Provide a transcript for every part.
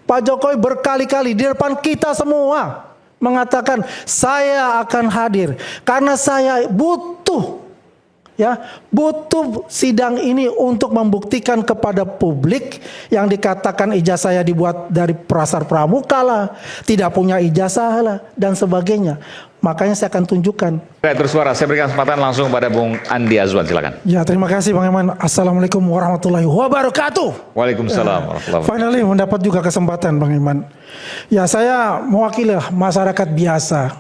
Pak Jokowi berkali-kali di depan kita semua mengatakan saya akan hadir karena saya butuh sidang ini untuk membuktikan kepada publik yang dikatakan ijazah saya dibuat dari Prasar Pramuka lah, tidak punya ijazah lah dan sebagainya. Makanya saya akan tunjukkan. Terus suara, saya berikan kesempatan langsung pada Bung Andi Azwan, silakan. Ya, terima kasih Bang Iman. Assalamualaikum warahmatullahi wabarakatuh. Waalaikumsalam warahmatullahi wabarakatuh. Finally mendapat juga kesempatan Bang Iman. Ya, saya mewakili masyarakat biasa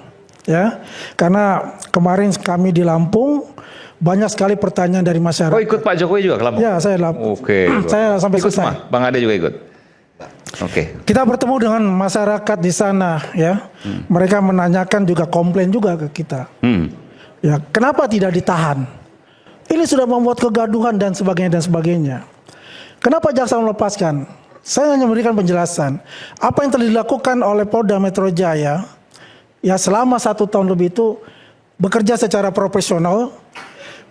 ya. Karena kemarin kami di Lampung banyak sekali pertanyaan dari masyarakat. Oh, ikut Pak Jokowi juga ke Lampung? Ya, saya Lampung. Oke. Saya sampai ikut selesai. semua? Bang Ade juga ikut? Oke. Kita bertemu dengan masyarakat di sana ya. Mereka menanyakan juga, komplain juga ke kita. Ya, kenapa tidak ditahan? Ini sudah membuat kegaduhan dan sebagainya dan sebagainya. Kenapa jaksa melepaskan? Saya hanya memberikan penjelasan. Apa yang telah dilakukan oleh Polda Metro Jaya ya selama 1 tahun lebih itu bekerja secara profesional,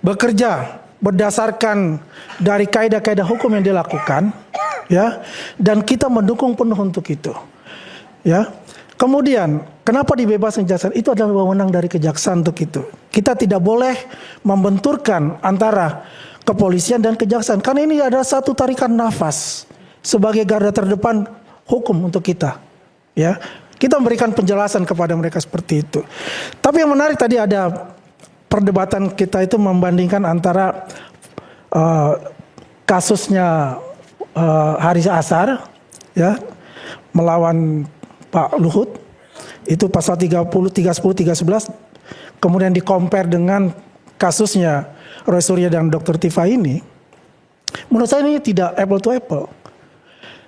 bekerja berdasarkan dari kaidah-kaidah hukum yang dilakukan, ya, dan kita mendukung penuh untuk itu, ya. Kemudian, kenapa dibebaskan kejaksaan? Itu adalah wewenang dari kejaksaan untuk itu. Kita tidak boleh membenturkan antara kepolisian dan kejaksaan, karena ini adalah satu tarikan nafas sebagai garda terdepan hukum untuk kita, ya. Kita memberikan penjelasan kepada mereka seperti itu. Tapi yang menarik tadi ada perdebatan kita itu membandingkan antara kasusnya Haris Azhar ya melawan Pak Luhut itu pasal 30, 310, 311, kemudian di-compare dengan kasusnya Roy Suryo dan Dr. Tifa ini. Menurut saya ini tidak apple to apple.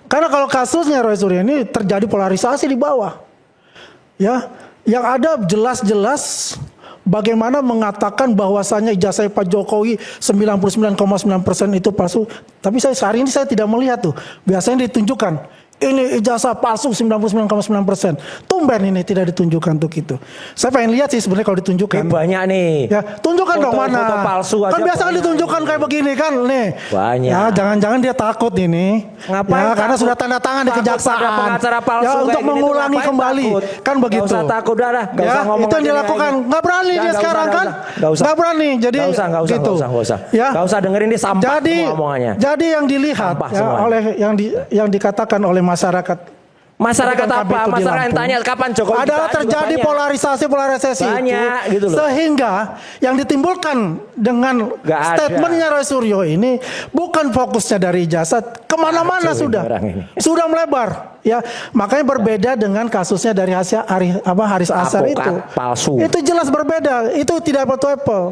Karena kalau kasusnya Roy Suryo ini terjadi polarisasi di bawah. Ya, yang ada jelas-jelas bagaimana mengatakan bahwasanya ijazah Pak Jokowi 99,9% itu palsu. Tapi hari ini saya tidak melihat tuh. Biasanya ditunjukkan ini ijazah palsu 99,9%. Tumben ini tidak ditunjukkan untuk itu. Saya pengen lihat sih sebenarnya kalau ditunjukkan. Banyak nih. Ya, tunjukkan dong mana. Foto palsu aja. Kan biasa kan ditunjukkan kayak begini kan nih. Banyak. Ya, jangan-jangan dia takut ini. Ngapain ya, karena takut? sudah tanda tangan di kejaksaan. Ada pengacara palsu ya, untuk gini mengulangi tuh, kembali. takut? Kan begitu. Gak usah takut dah. Gak ya, usah ngomong itu yang dilakukan. Nggak berani dia sekarang kan. Nggak berani. Jadi Gak gitu. usah. Ya. Gak usah dengerin dia sampah omongannya. Jadi yang dilihat ya, oleh yang dikatakan oleh masyarakat apa? Masyarakat yang tanya kapan Jokowi adalah terjadi polarisasi banyak, itu, gitu loh. sehingga yang ditimbulkan dengan statementnya Roy Suryo ini bukan fokusnya dari ijazah, kemana-mana sudah melebar, ya. Makanya berbeda dengan kasusnya dari Haris Azhar itu. Palsu. Itu jelas berbeda, itu tidak apple to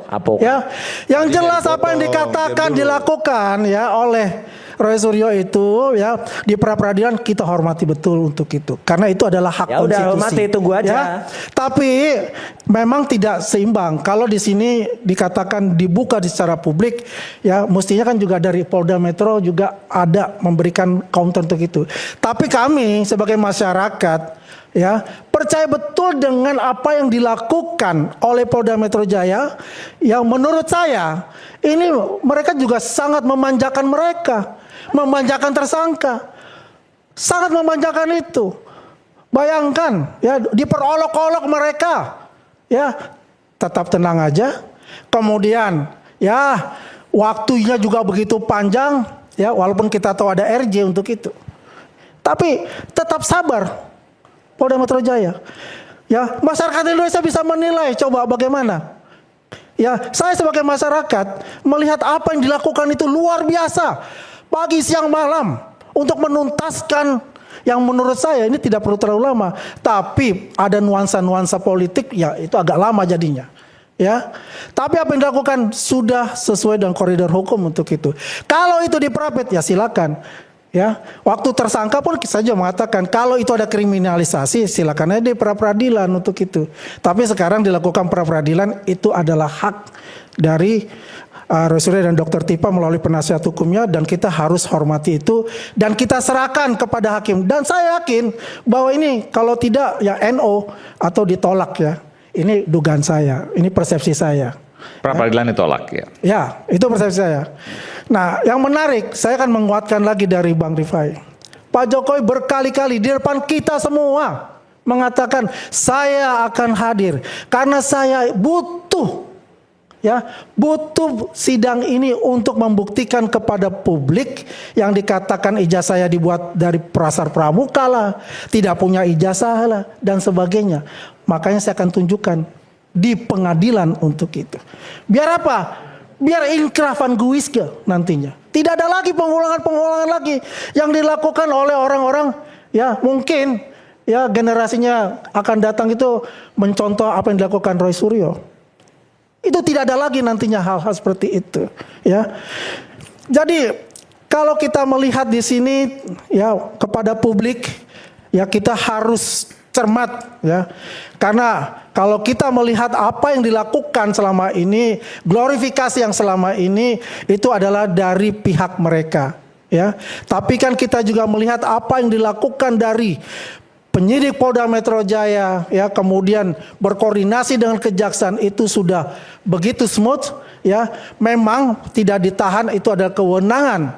apple. Ya, yang jelas apa yang dikatakan dilakukan ya oleh Roy Suryo itu ya di pra-peradilan kita hormati betul untuk itu karena itu adalah hak konstitusi. Udah hormati, tunggu aja. Ya, tapi memang tidak seimbang kalau di sini dikatakan dibuka secara publik ya mestinya kan juga dari Polda Metro juga ada memberikan counter untuk itu. Tapi kami sebagai masyarakat ya percaya betul dengan apa yang dilakukan oleh Polda Metro Jaya yang menurut saya ini mereka juga sangat memanjakan memanjakan tersangka, sangat memanjakan itu. Bayangkan ya diperolok-olok mereka, ya tetap tenang aja. Kemudian ya waktunya juga begitu panjang, ya walaupun kita tahu ada RJ untuk itu, tapi tetap sabar Polda Metro Jaya. Ya masyarakat Indonesia bisa menilai, coba bagaimana. Ya saya sebagai masyarakat melihat apa yang dilakukan itu luar biasa. Pagi, siang, malam untuk menuntaskan yang menurut saya ini tidak perlu terlalu lama, tapi ada nuansa-nuansa politik ya itu agak lama jadinya. Ya, tapi apa yang dilakukan sudah sesuai dengan koridor hukum untuk itu. Kalau itu diperapet ya silakan. Ya, waktu tersangka pun saja mengatakan kalau itu ada kriminalisasi silakan aja di pra-peradilan untuk itu. Tapi sekarang dilakukan pra-peradilan itu adalah hak dari Roy Suryo dan Dr. Tifa melalui penasihat hukumnya dan kita harus hormati itu dan kita serahkan kepada hakim dan saya yakin bahwa ini kalau tidak ya NO atau ditolak ya. Ini dugaan saya, ini persepsi saya. Pra-peradilan ditolak ya. Ya, itu persepsi saya. Nah, yang menarik saya akan menguatkan lagi dari Bang Rifai. Pak Jokowi berkali-kali di depan kita semua mengatakan saya akan hadir karena saya butuh sidang ini untuk membuktikan kepada publik yang dikatakan ijazah saya dibuat dari Prasar Pramuka lah, tidak punya ijazah lah dan sebagainya. Makanya saya akan tunjukkan di pengadilan untuk itu. Biar apa? Biar inkrafan guiske nantinya. Tidak ada lagi pengulangan lagi yang dilakukan oleh orang-orang ya mungkin ya generasinya akan datang itu mencontoh apa yang dilakukan Roy Suryo. Itu tidak ada lagi nantinya hal-hal seperti itu, ya. Jadi kalau kita melihat di sini ya kepada publik ya kita harus cermat ya. Karena kalau kita melihat apa yang dilakukan selama ini, glorifikasi yang selama ini itu adalah dari pihak mereka, ya. Tapi kan kita juga melihat apa yang dilakukan dari penyidik Polda Metro Jaya ya kemudian berkoordinasi dengan kejaksaan itu sudah begitu smooth ya. Memang tidak ditahan itu adalah kewenangan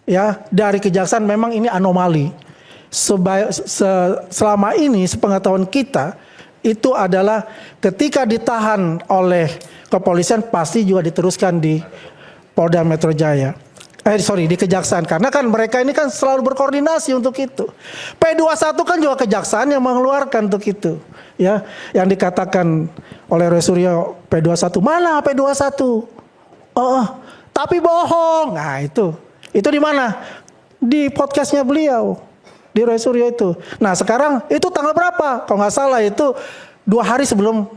ya dari kejaksaan, memang ini anomali. Selama ini sepengetahuan kita itu adalah ketika ditahan oleh kepolisian pasti juga diteruskan di Polda Metro Jaya. Di kejaksaan, karena kan mereka ini kan selalu berkoordinasi untuk itu. P21 kan juga kejaksaan yang mengeluarkan untuk itu, ya. Yang dikatakan oleh Roy Suryo P21, mana P21? Tapi bohong. Nah itu di mana? Di podcastnya beliau, di Roy Suryo itu. Nah sekarang itu tanggal berapa? Kalau nggak salah itu 2 hari sebelum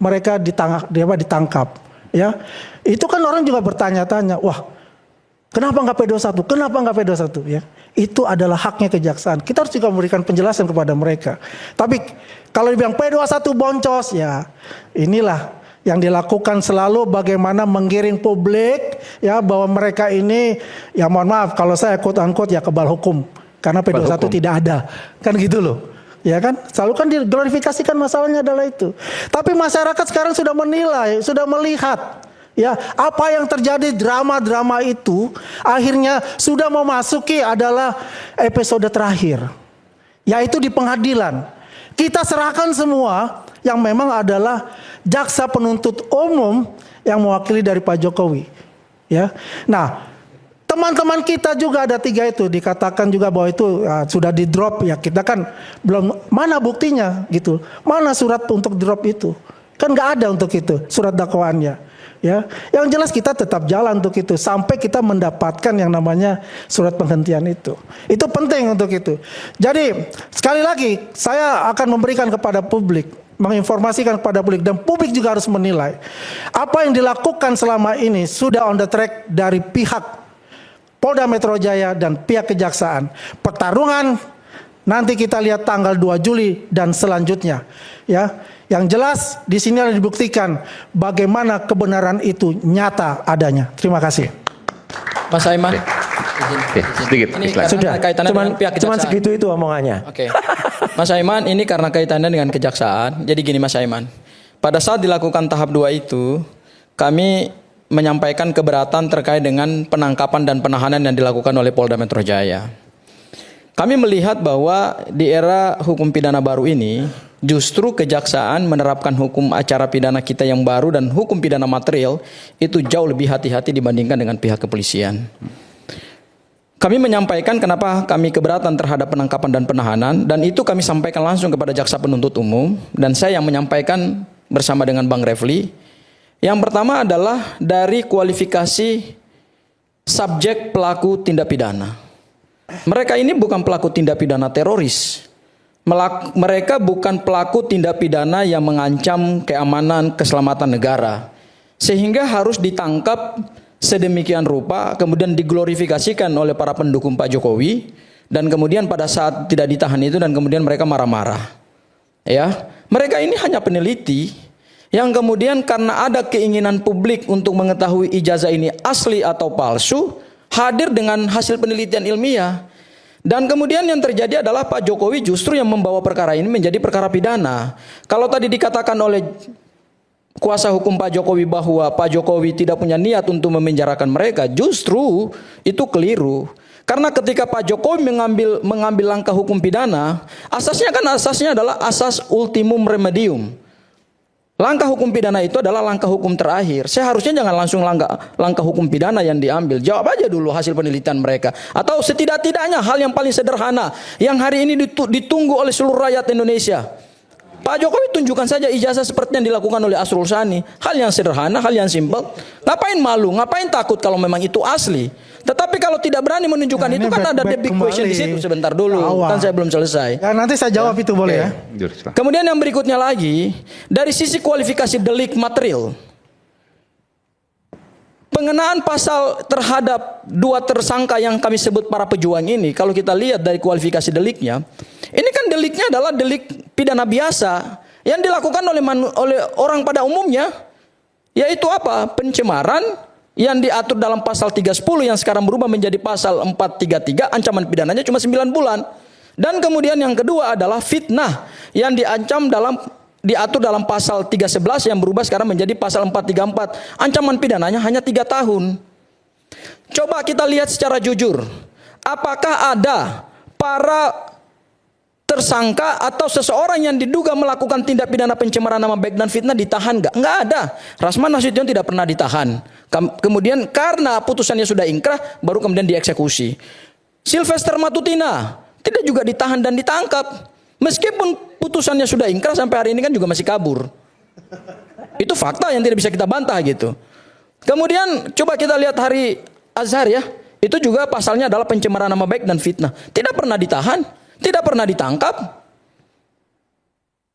mereka ditangkap, ya. Itu kan orang juga bertanya-tanya, wah. Kenapa nggak P21? Kenapa nggak P21? Ya, itu adalah haknya kejaksaan. Kita harus juga memberikan penjelasan kepada mereka. Tapi kalau dibilang P21 boncos, ya inilah yang dilakukan selalu bagaimana menggiring publik, ya bahwa mereka ini, ya mohon maaf kalau saya quote unquote ya kebal hukum karena P21 tidak ada, kan gitu loh. Ya kan, selalu kan diglorifikasikan masalahnya adalah itu. Tapi masyarakat sekarang sudah menilai, sudah melihat. Ya, apa yang terjadi drama-drama itu akhirnya sudah memasuki adalah episode terakhir, yaitu di pengadilan. Kita serahkan semua yang memang adalah jaksa penuntut umum yang mewakili dari Pak Jokowi. Ya, nah teman-teman kita juga ada 3 itu dikatakan juga bahwa itu sudah di drop ya, kita kan belum mana buktinya gitu, mana surat untuk drop itu kan nggak ada untuk itu surat dakwaannya. Ya, yang jelas kita tetap jalan untuk itu sampai kita mendapatkan yang namanya surat penghentian itu. Itu penting untuk itu. Jadi sekali lagi saya akan memberikan kepada publik, menginformasikan kepada publik dan publik juga harus menilai apa yang dilakukan selama ini sudah on the track dari pihak Polda Metro Jaya dan pihak kejaksaan. Pertarungan nanti kita lihat tanggal 2 Juli dan selanjutnya, ya. Yang jelas di sini adalah dibuktikan bagaimana kebenaran itu nyata adanya. Terima kasih. Mas Aiman. Sedikit. Ini karena kaitannya dengan pihak kejaksaan. Cuman segitu itu omongannya. Oke. Mas Aiman, ini karena kaitannya dengan kejaksaan. Jadi gini Mas Aiman. Pada saat dilakukan tahap 2 itu, kami menyampaikan keberatan terkait dengan penangkapan dan penahanan yang dilakukan oleh Polda Metro Jaya. Kami melihat bahwa di era hukum pidana baru ini, justru kejaksaan menerapkan hukum acara pidana kita yang baru dan hukum pidana material itu jauh lebih hati-hati dibandingkan dengan pihak kepolisian. Kami menyampaikan kenapa kami keberatan terhadap penangkapan dan penahanan, dan itu kami sampaikan langsung kepada jaksa penuntut umum, dan saya yang menyampaikan bersama dengan Bang Refli. Yang pertama adalah dari kualifikasi subjek pelaku tindak pidana. Mereka ini bukan pelaku tindak pidana teroris. Mereka bukan pelaku tindak pidana yang mengancam keamanan keselamatan negara. Sehingga harus ditangkap sedemikian rupa, kemudian diglorifikasikan oleh para pendukung Pak Jokowi, dan kemudian pada saat tidak ditahan itu dan kemudian mereka marah-marah. Ya, mereka ini hanya peneliti yang kemudian karena ada keinginan publik untuk mengetahui ijazah ini asli atau palsu, hadir dengan hasil penelitian ilmiah. Dan kemudian yang terjadi adalah Pak Jokowi justru yang membawa perkara ini menjadi perkara pidana. Kalau tadi dikatakan oleh kuasa hukum Pak Jokowi bahwa Pak Jokowi tidak punya niat untuk memenjarakan mereka, justru itu keliru. Karena ketika Pak Jokowi mengambil langkah hukum pidana, asasnya adalah asas ultimum remedium. Langkah hukum pidana itu adalah langkah hukum terakhir. Seharusnya jangan langsung langkah hukum pidana yang diambil. Jawab aja dulu hasil penelitian mereka. Atau setidak-tidaknya hal yang paling sederhana yang hari ini ditunggu oleh seluruh rakyat Indonesia. Pak Jokowi tunjukkan saja ijazah seperti yang dilakukan oleh Asrul Sani. Hal yang sederhana, hal yang simpel. Ngapain malu, ngapain takut kalau memang itu asli. Tetapi kalau tidak berani menunjukkan itu kan ada the big question di situ. Sebentar dulu, kan saya belum selesai. Ya, nanti saya jawab itu boleh ya. Jujur, silakan. Kemudian yang berikutnya lagi, dari sisi kualifikasi delik material, pengenaan pasal terhadap dua tersangka yang kami sebut para pejuang ini, kalau kita lihat dari kualifikasi deliknya, ini kan deliknya adalah delik pidana biasa yang dilakukan oleh orang pada umumnya, yaitu apa? Pencemaran yang diatur dalam pasal 310 yang sekarang berubah menjadi pasal 433, ancaman pidananya cuma 9 bulan. Dan kemudian yang kedua adalah fitnah yang diatur dalam pasal 311 yang berubah sekarang menjadi pasal 434, ancaman pidananya hanya 3 tahun. Coba kita lihat secara jujur, apakah ada para tersangka atau seseorang yang diduga melakukan tindak pidana pencemaran nama baik dan fitnah ditahan nggak? Nggak ada. Rasman Nasution tidak pernah ditahan. Kemudian karena putusannya sudah ingkrah, baru kemudian dieksekusi. Sylvester Matutina tidak juga ditahan dan ditangkap. Meskipun putusannya sudah ingkrah, sampai hari ini kan juga masih kabur. Itu fakta yang tidak bisa kita bantah gitu. Kemudian coba kita lihat Hari Azhar ya. Itu juga pasalnya adalah pencemaran nama baik dan fitnah. Tidak pernah ditahan, tidak pernah ditangkap.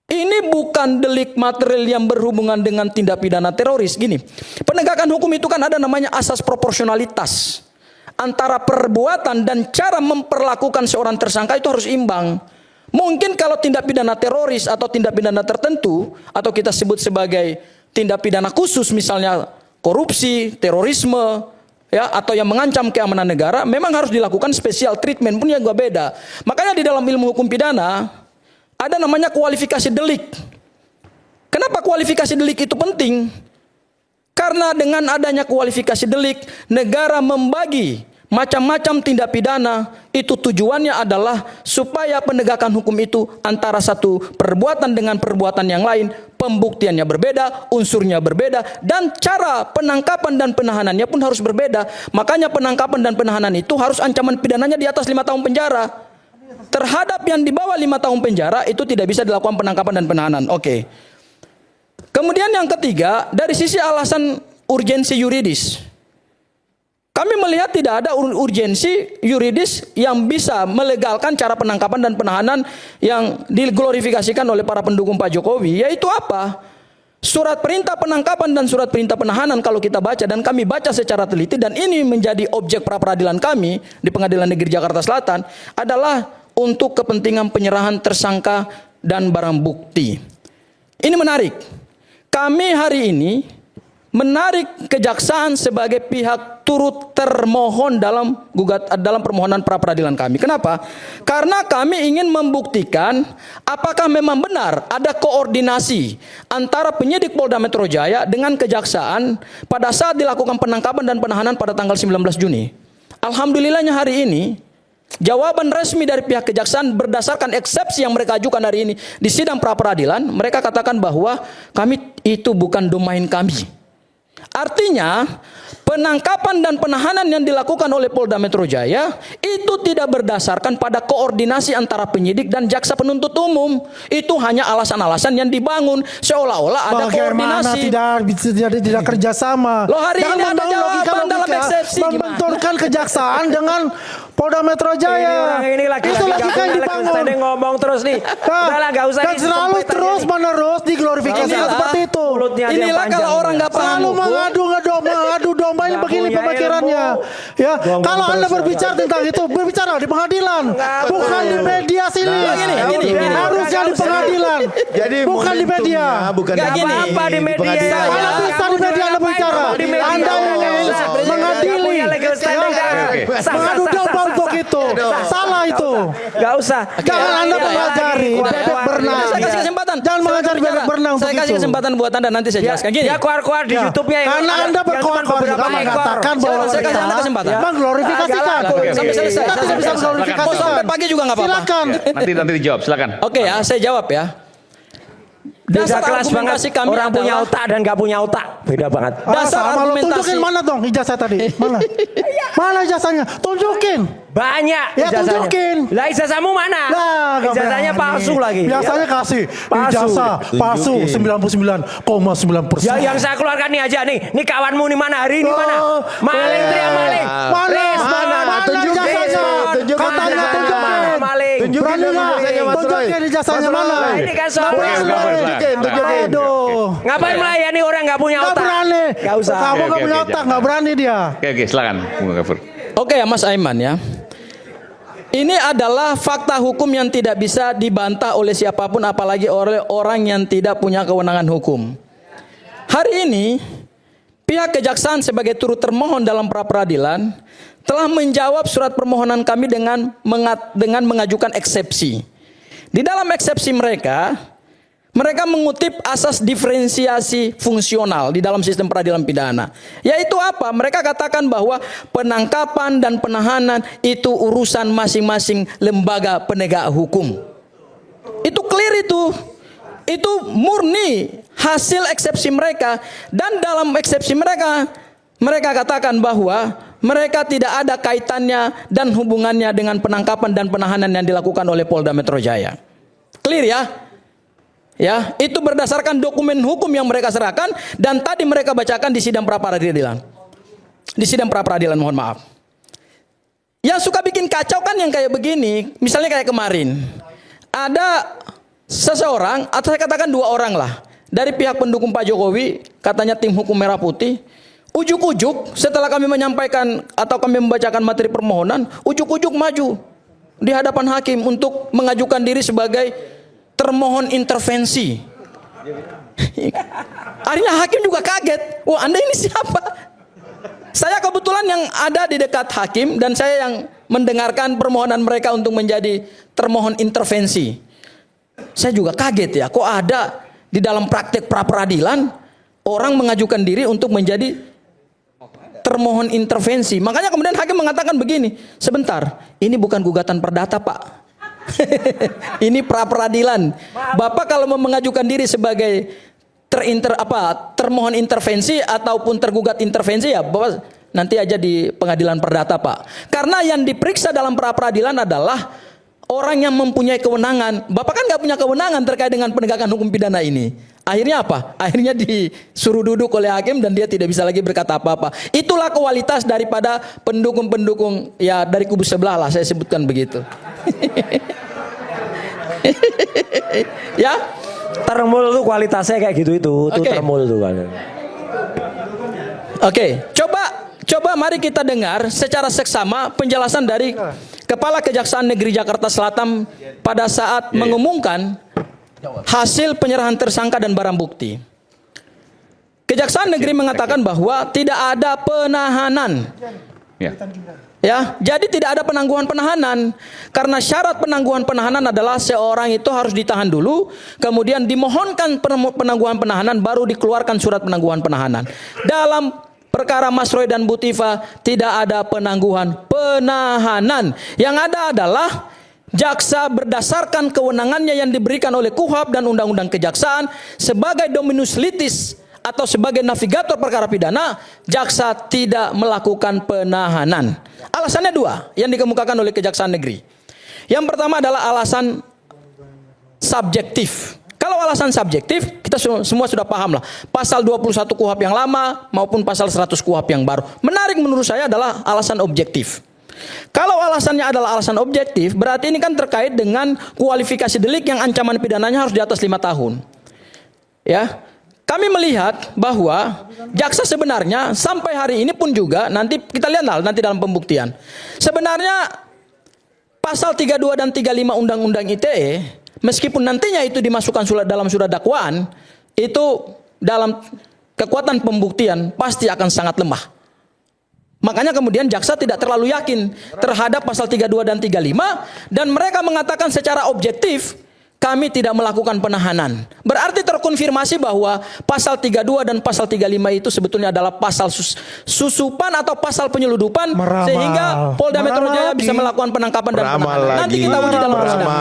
Ini bukan delik material yang berhubungan dengan tindak pidana teroris. Gini, penegakan hukum itu kan ada namanya asas proporsionalitas. Antara perbuatan dan cara memperlakukan seorang tersangka itu harus imbang. Mungkin kalau tindak pidana teroris atau tindak pidana tertentu, atau kita sebut sebagai tindak pidana khusus, misalnya korupsi, terorisme, ya, atau yang mengancam keamanan negara, memang harus dilakukan special treatment pun yang juga beda. Makanya di dalam ilmu hukum pidana ada namanya kualifikasi delik. Kenapa kualifikasi delik itu penting? Karena dengan adanya kualifikasi delik, negara membagi macam-macam tindak pidana. Itu tujuannya adalah supaya penegakan hukum itu antara satu perbuatan dengan perbuatan yang lain, pembuktiannya berbeda, unsurnya berbeda, dan cara penangkapan dan penahanannya pun harus berbeda. Makanya penangkapan dan penahanan itu harus ancaman pidananya di atas 5 tahun penjara. Terhadap yang di bawah 5 tahun penjara itu tidak bisa dilakukan penangkapan dan penahanan. Oke. Kemudian yang ketiga, dari sisi alasan urgensi yuridis. Kami melihat tidak ada urgensi yuridis yang bisa melegalkan cara penangkapan dan penahanan yang diglorifikasikan oleh para pendukung Pak Jokowi. Yaitu apa? Surat perintah penangkapan dan surat perintah penahanan kalau kita baca, dan kami baca secara teliti, dan ini menjadi objek pra peradilan kami di Pengadilan Negeri Jakarta Selatan, adalah untuk kepentingan penyerahan tersangka dan barang bukti. Ini menarik. Kami hari ini menarik kejaksaan sebagai pihak turut termohon dalam permohonan pra peradilan kami. Kenapa? Karena kami ingin membuktikan apakah memang benar ada koordinasi antara penyidik Polda Metro Jaya dengan kejaksaan pada saat dilakukan penangkapan dan penahanan pada tanggal 19 Juni. Alhamdulillahnya hari ini jawaban resmi dari pihak kejaksaan berdasarkan eksepsi yang mereka ajukan hari ini di sidang pra peradilan, mereka katakan bahwa kami itu bukan domain kami. Artinya penangkapan dan penahanan yang dilakukan oleh Polda Metro Jaya itu tidak berdasarkan pada koordinasi antara penyidik dan jaksa penuntut umum. Itu hanya alasan-alasan yang dibangun seolah-olah ada koordinasi. Tidak kerjasama. Loh, hari ini ada jawaban dalam eksepsi. Membenturkan kejaksaan dengan Polda Metro Jaya. Ini lagi itu lagi kan dibangun. Ngomong terus nih. Udahlah, gak usah. Dan selalu terus menerus diglorifikasi seperti itu. Inilah kalau orang nggak paham selalu mengadu domba ini begini pemikirannya. Ya, kalau Anda berbicara tentang itu, berbicara di pengadilan, bukan di media sini. Gini. Harusnya di pengadilan. Jadi bukan di media. Bukan apa di media. Kalau bisa di media Anda bicara. Anda ingin mengadili. Mengadu domba untuk itu. Salah itu. Gak usah. Jangan Anda mengajari bebek berenang. Saya kasih kesempatan. Jangan mengajari bebek berenang Saya kasih begitu. kesempatan buat Anda, nanti saya jelaskan. Gini. Ya keluar-keluar di YouTube-nya yang Karena Anda yang berkoar-koar cuma juga beberapa ekor. mengatakan bahwa Saya kasih Anda kesempatan. mengglorifikasikan. Sampai selesai. Kita tidak bisa mengglorifikasikan. Mau sampai pagi juga nggak apa-apa. Silakan. Nanti dijawab, silakan. Oke ya, saya jawab ya. Beda Dasar kelas banget. argumentasi kami Orang punya adalah- otak dan gak punya otak. Beda banget. Dasar sama lo argumentasi. tunjukin mana dong ijazah tadi? Mana? Mana ijazahnya? Tunjukin. Banyak Ya, ijazahnya. tunjukin. Lah ijazahmu mana? Lah, nggak Ijazahnya berani. palsu lagi. Biasanya kasih Palsu. ijazah palsu 99,9%. Ya yang saya keluarkan nih aja nih. Nih kawanmu nih mana hari ini mana? Oh, Maling teriak maling. Mana? Respon. Mana Tunjukin. ijazahnya? Tunjukin Katanya ijazahnya. tunjukin. Maling. Tunjukin Berani nggak? ijazahnya, Mas Roy. Tunjukin ijazahnya Mas Roy. mana? Nah, ini kan soal Oke, Mas oke, Roy. oke. Tunjukin. Aduh. Ngapain melayani orang gak punya Nggak otak? berani. Gak usah. Kamu Oke, nggak punya oke, otak, jangan. nggak berani dia. Oke, silakan, Bung Gafur. Oke ya Mas Aiman ya. Ini adalah fakta hukum yang tidak bisa dibantah oleh siapapun, apalagi oleh orang yang tidak punya kewenangan hukum. Hari ini pihak kejaksaan sebagai turut termohon dalam pra peradilan telah menjawab surat permohonan kami dengan mengajukan eksepsi. Di dalam eksepsi mereka mengutip asas diferensiasi fungsional di dalam sistem peradilan pidana. Yaitu apa? Mereka katakan bahwa penangkapan dan penahanan itu urusan masing-masing lembaga penegak hukum. Itu clear itu. Itu murni hasil eksepsi mereka. Dan dalam eksepsi mereka katakan bahwa mereka tidak ada kaitannya dan hubungannya dengan penangkapan dan penahanan yang dilakukan oleh Polda Metro Jaya. Clear ya? Ya, itu berdasarkan dokumen hukum yang mereka serahkan dan tadi mereka bacakan di sidang pra peradilan. Di sidang pra peradilan, mohon maaf. Yang suka bikin kacau kan yang kayak begini, misalnya kayak kemarin. Ada seseorang, atau saya katakan 2 orang lah, dari pihak pendukung Pak Jokowi, katanya tim hukum Merah Putih. Ujuk-ujuk setelah kami menyampaikan atau kami membacakan materi permohonan, ujuk-ujuk maju di hadapan hakim untuk mengajukan diri sebagai termohon intervensi. Akhirnya hakim juga kaget. Wah, Anda ini siapa? Saya kebetulan yang ada di dekat hakim dan saya yang mendengarkan permohonan mereka untuk menjadi termohon intervensi. Saya juga kaget ya, kok ada di dalam praktek pra peradilan orang mengajukan diri untuk menjadi termohon intervensi. Makanya kemudian hakim mengatakan begini, sebentar, ini bukan gugatan perdata Pak. Ini pra peradilan. Bapak kalau mau mengajukan diri sebagai termohon intervensi ataupun tergugat intervensi ya Bapak nanti aja di pengadilan perdata Pak. Karena yang diperiksa dalam pra peradilan adalah orang yang mempunyai kewenangan. Bapak kan nggak punya kewenangan terkait dengan penegakan hukum pidana ini. Akhirnya apa? Akhirnya disuruh duduk oleh hakim dan dia tidak bisa lagi berkata apa-apa. Itulah kualitas daripada pendukung-pendukung ya dari kubu sebelah lah, saya sebutkan begitu. Ya, Termul tuh kualitasnya kayak gitu itu. Tuh Oke. termul tuh kan. Oke, coba mari kita dengar secara seksama penjelasan dari Kepala Kejaksaan Negeri Jakarta Selatan pada saat mengumumkan hasil penyerahan tersangka dan barang bukti. Kejaksaan Negeri mengatakan bahwa tidak ada penahanan. Ya. Ya, jadi tidak ada penangguhan penahanan. Karena syarat penangguhan penahanan adalah seorang itu harus ditahan dulu, kemudian dimohonkan penangguhan penahanan, baru dikeluarkan surat penangguhan penahanan. Dalam perkara Mas Roy dan Bu Tifa tidak ada penangguhan penahanan. Yang ada adalah jaksa berdasarkan kewenangannya yang diberikan oleh KUHP dan Undang-Undang Kejaksaan sebagai dominus litis atau sebagai navigator perkara pidana, jaksa tidak melakukan penahanan. Alasannya 2 yang dikemukakan oleh Kejaksaan Negeri. Yang pertama adalah alasan subjektif. Kalau alasan subjektif, kita semua sudah paham lah. Pasal 21 KUHP yang lama maupun pasal 100 KUHP yang baru. Menarik menurut saya adalah alasan objektif. Kalau alasannya adalah alasan objektif, berarti ini kan terkait dengan kualifikasi delik yang ancaman pidananya harus di atas 5 tahun. Ya. Kami melihat bahwa jaksa sebenarnya sampai hari ini pun juga, nanti kita lihat nanti dalam pembuktian. Sebenarnya pasal 32 dan 35 Undang-Undang ITE, meskipun nantinya itu dimasukkan dalam surat dakwaan, itu dalam kekuatan pembuktian pasti akan sangat lemah. Makanya kemudian jaksa tidak terlalu yakin terhadap pasal 32 dan 35 dan mereka mengatakan secara objektif kami tidak melakukan penahanan. Berarti terkonfirmasi bahwa pasal 32 dan pasal 35 itu sebetulnya adalah pasal susupan atau pasal penyeludupan Meramal. sehingga Polda Metro Meramal Jaya bisa lagi. melakukan penangkapan dan Ramal penahanan. Nanti lagi. kita uji dalam Meramal. persidangan.